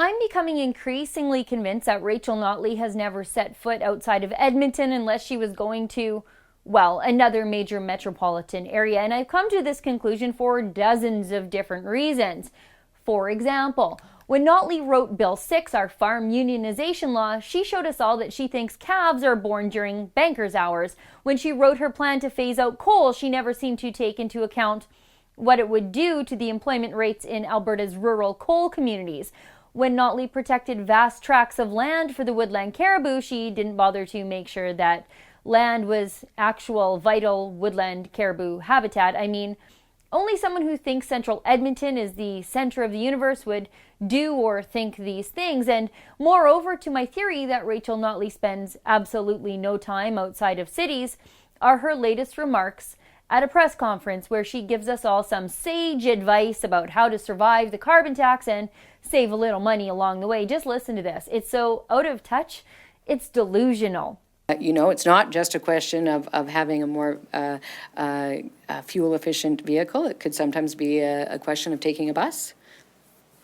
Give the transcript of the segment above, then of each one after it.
I'm becoming increasingly convinced that Rachel Notley has never set foot outside of Edmonton unless she was going to, well, another major metropolitan area. And I've come to this conclusion for dozens of different reasons. For example, when Notley wrote Bill 6, our farm unionization law, she showed us all that she thinks calves are born during bankers' hours. When she wrote her plan to phase out coal, she never seemed to take into account what it would do to the employment rates in Alberta's rural coal communities. When Notley protected vast tracts of land for the woodland caribou, she didn't bother to make sure that land was actual vital woodland caribou habitat. I mean, only someone who thinks central Edmonton is the center of the universe would do or think these things. And moreover, to my theory that Rachel Notley spends absolutely no time outside of cities, are her latest remarks at a press conference where she gives us all some sage advice about how to survive the carbon tax and save a little money along the way. Just listen to this. It's so out of touch, it's delusional. It's not just a question of having a more fuel-efficient vehicle. It could sometimes be a question of taking a bus,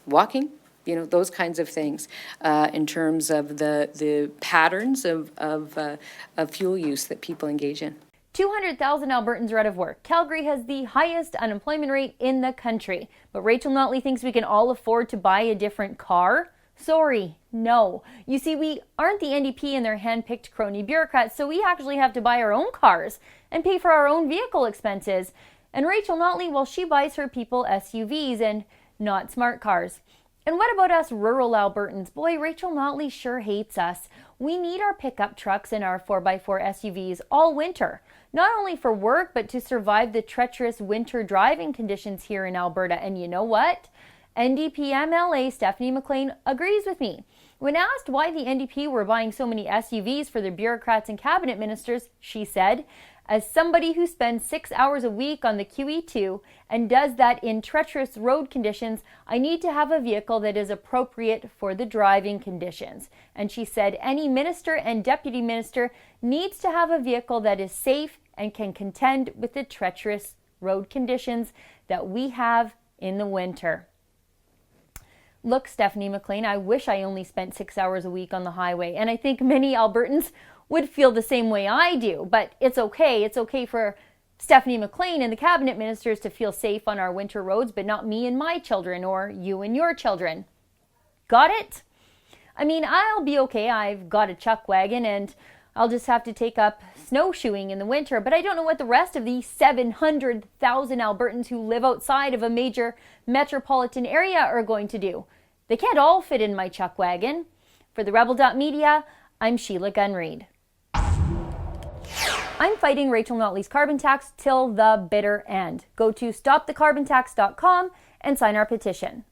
walking, those kinds of things in terms of the patterns of fuel use that people engage in. 200,000 Albertans are out of work. Calgary has the highest unemployment rate in the country. But Rachel Notley thinks we can all afford to buy a different car? Sorry, no. You see, we aren't the NDP and their hand-picked crony bureaucrats, so we actually have to buy our own cars and pay for our own vehicle expenses. And Rachel Notley, well, she buys her people SUVs and not smart cars. And what about us rural Albertans? Boy, Rachel Notley sure hates us. We need our pickup trucks and our 4x4 SUVs all winter, not only for work, but to survive the treacherous winter driving conditions here in Alberta. And you know what? NDP MLA Stephanie McLean agrees with me. When asked why the NDP were buying so many SUVs for their bureaucrats and cabinet ministers, she said, "As somebody who spends 6 hours a week on the QE2 and does that in treacherous road conditions, I need to have a vehicle that is appropriate for the driving conditions." And she said any minister and deputy minister needs to have a vehicle that is safe and can contend with the treacherous road conditions that we have in the winter. Look, Stephanie McLean, I wish I only spent 6 hours a week on the highway, and I think many Albertans would feel the same way I do, but it's okay. It's okay for Stephanie McLean and the cabinet ministers to feel safe on our winter roads, but not me and my children or you and your children. Got it? I mean, I'll be okay. I've got a chuck wagon and I'll just have to take up snowshoeing in the winter, but I don't know what the rest of the 700,000 Albertans who live outside of a major metropolitan area are going to do. They can't all fit in my chuck wagon. For the Rebel.media, I'm Sheila Gunn-Reid. I'm fighting Rachel Notley's carbon tax till the bitter end. Go to stopthecarbontax.com and sign our petition.